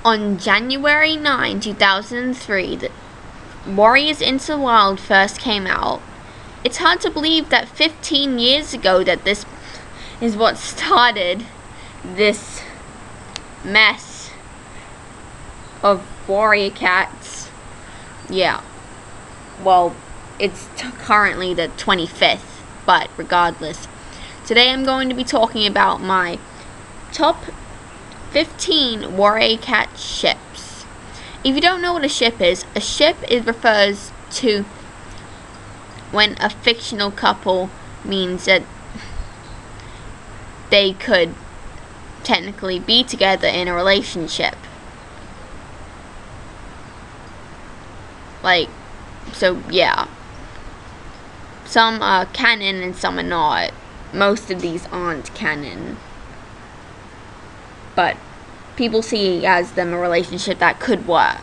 On January 9, 2003, the Warriors Into the Wild first came out. It's hard to believe that 15 years ago that this is what started this mess of warrior cats. Yeah. Well, it's currently the 25th, but regardless. Today I'm going to be talking about my top 15 warrior cat ships. If you don't know what a ship is refers to when a fictional couple means that they could technically be together in a relationship. So yeah. Some are canon and some are not. Most of these aren't canon. But people see as them a relationship that could work.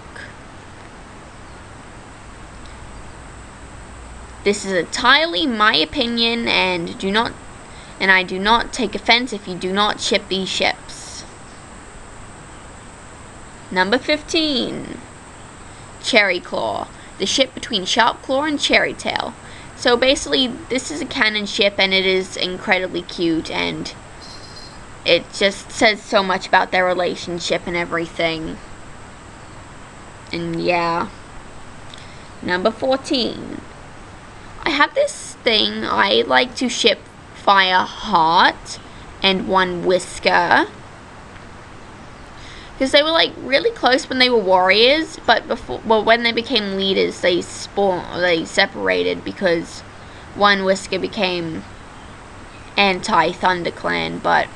This is entirely my opinion, and I do not take offense if you do not ship these ships. Number 15. Cherry Claw, the ship between Sharp Claw and Cherry Tail. So basically, this is a canon ship, and it is incredibly cute, and it just says so much about their relationship and everything. And yeah. Number 14. I have this thing, I like to ship Fireheart and One Whisker, because they were really close when they were warriors, but when they became leaders, they separated because One Whisker became anti-ThunderClan, but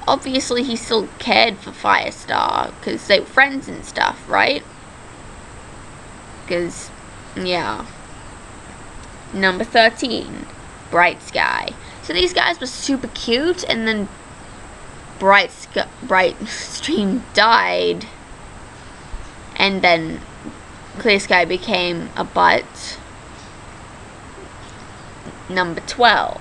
obviously he still cared for Firestar because they were friends and stuff, right? Because yeah. Number 13, Bright Sky. So these guys were super cute, and then Bright Stream died, and then Clear Sky became a butt. Number 12,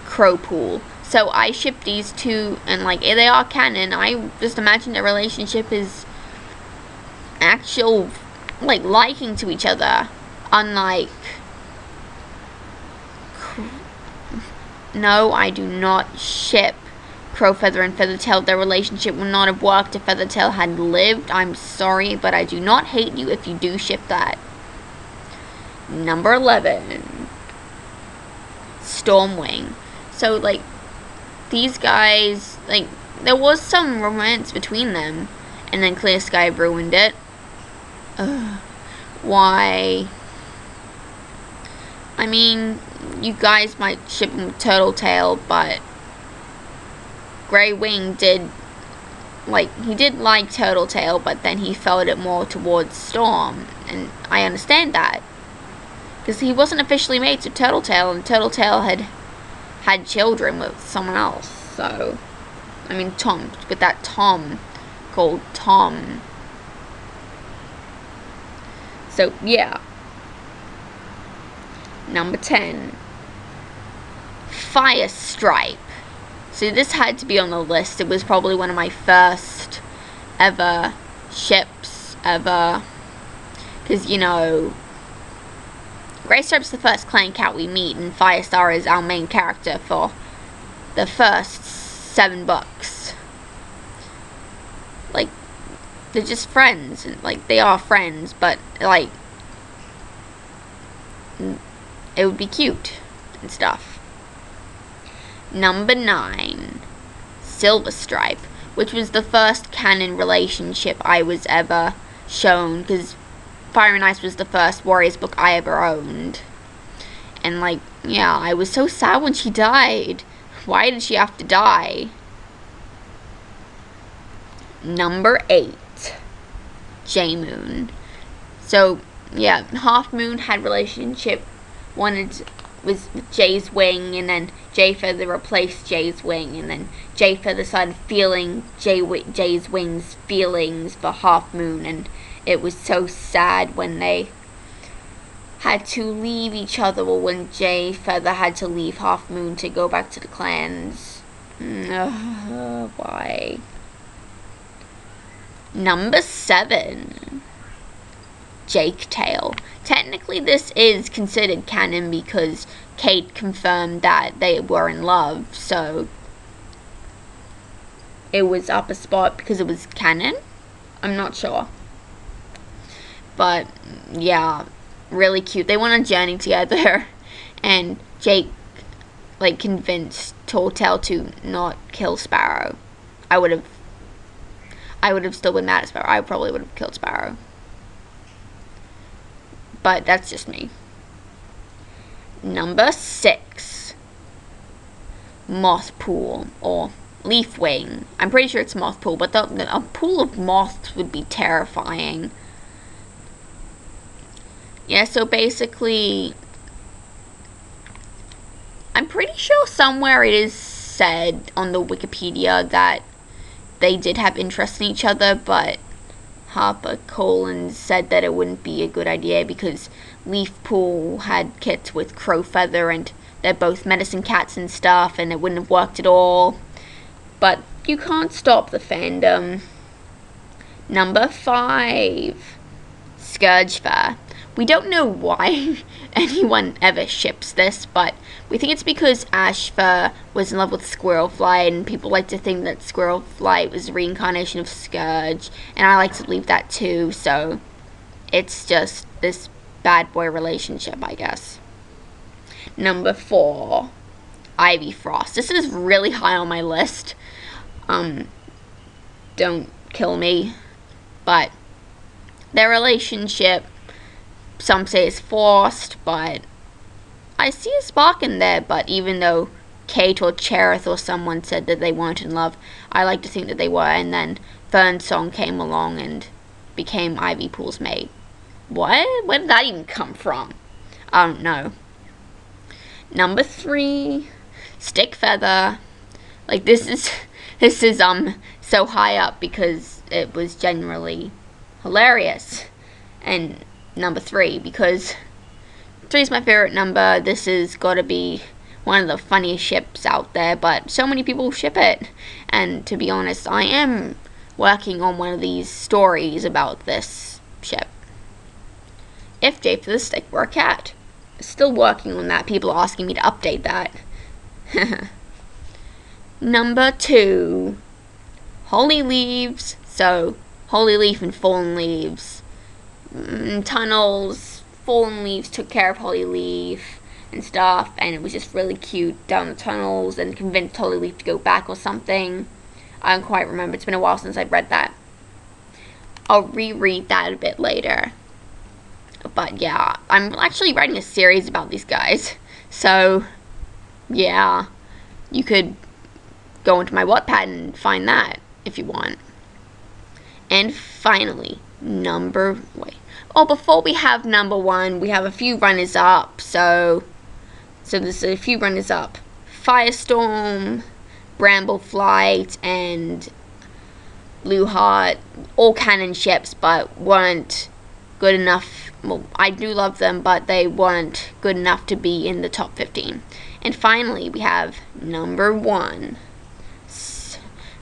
Crowpool. So I ship these two, and they are canon. I just imagine their relationship is actual liking to each other. Unlike, no, I do not ship Crowfeather and Feathertail. Their relationship would not have worked if Feathertail had lived. I'm sorry, but I do not hate you if you do ship that. Number 11, Stormwing. So, these guys, there was some romance between them, and then Clear Sky ruined it. Why? I mean, you guys might ship him with Turtletail, but Grey Wing did, he did like Turtletail, but then he felt it more towards Storm, and I understand that, because he wasn't officially mates with Turtletail, and Turtletail had children with someone else, so, I mean, with that Tom called Tom. So, yeah. Number 10, Fire Stripe. So this had to be on the list. It was probably one of my first ever ships ever. Because, Grey Stripe's the first clan cat we meet, and Firestar is our main character for the first 7 books. They're just friends, and they are friends, but it would be cute and stuff. Number 9, Silver Stripe, which was the first canon relationship I was ever shown, because Fire and Ice was the first Warriors book I ever owned. And yeah, I was so sad when she died. Why did she have to die? Number 8, J-Moon. So yeah, Half Moon had relationship was with Jay's Wing, and then Jay Feather replaced Jay's Wing, and then Jay Feather started feeling Jay's Wing's feelings for Half Moon, and it was so sad when they had to leave each other, or when Jay Feather had to leave Half Moon to go back to the clans. Why? Number 7. Jake Tail. Technically this is considered canon because Kate confirmed that they were in love, so it was up a spot because it was canon? I'm not sure. But yeah, really cute. They went on a journey together and Jake convinced Tall Tale to not kill Sparrow. I would have still been mad at Sparrow. I probably would have killed Sparrow. But that's just me. Number 6. Moth Pool, or Leaf Wing. I'm pretty sure it's Moth Pool, but a pool of moths would be terrifying. Yeah, so basically, I'm pretty sure somewhere it is said on the Wikipedia that they did have interest in each other, but HarperCollins said that it wouldn't be a good idea because Leaf Pool had kids with Crowfeather and they're both medicine cats and stuff, and it wouldn't have worked at all. But you can't stop the fandom. Number 5. Scourgefair. We don't know why anyone ever ships this, but we think it's because Ashfur was in love with Squirrelflight, and people like to think that Squirrelflight was a reincarnation of Scourge, and I like to believe that too, so it's just this bad boy relationship, I guess. Number 4. Ivy Frost. This is really high on my list. Don't kill me, but their relationship, some say it's forced, but I see a spark in there. But even though Kate or Cherith or someone said that they weren't in love, I like to think that they were, and then Fernsong came along and became Ivy Pool's mate. What? Where did that even come from? I don't know. Number 3. Stickfeather. This is so high up because it was generally hilarious. And number 3 because 3 is my favorite number. This has got to be one of the funniest ships out there, but so many people ship it. And to be honest, I am working on one of these stories about this ship. If Jay for the Stick were a cat. Still working on that. People are asking me to update that. Number 2. Holy Leaves. So, Holy Leaf and Fallen Leaves. Tunnels. Fallen Leaves took care of Holy Leaf and stuff, and it was just really cute down the tunnels, and convinced Holy Leaf to go back or something. I don't quite remember. It's been a while since I've read that. I'll reread that a bit later. But yeah, I'm actually writing a series about these guys. So, yeah, you could go into my Wattpad and find that if you want. And finally, before we have number 1, we have a few runners-up. So there's a few runners-up. Firestorm, Brambleflight, and Blueheart, all canon ships, but weren't good enough. Well, I do love them, but they weren't good enough to be in the top 15. And finally, we have number 1.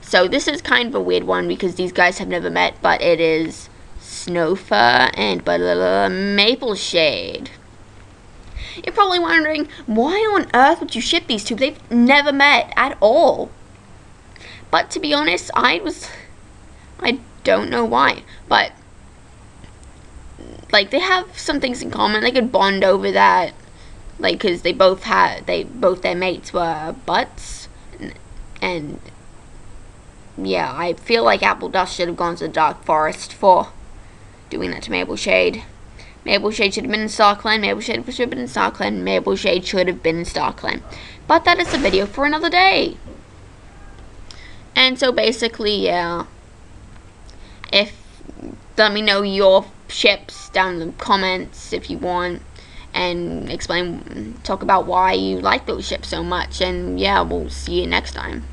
So this is kind of a weird one because these guys have never met, but it is Snowfur and Mapleshade. You're probably wondering, why on earth would you ship these two? They've never met at all. But to be honest, I don't know why, but they have some things in common. They could bond over that, because both their mates were butts, and yeah, I feel like Appledust should have gone to the Dark Forest for doing that to Mapleshade. Mapleshade should have been in StarClan. Mapleshade should have been in StarClan. Mapleshade should have been in StarClan. But that is a video for another day. And so basically, yeah. Let me know your ships down in the comments if you want, and talk about why you like those ships so much. And yeah, we'll see you next time.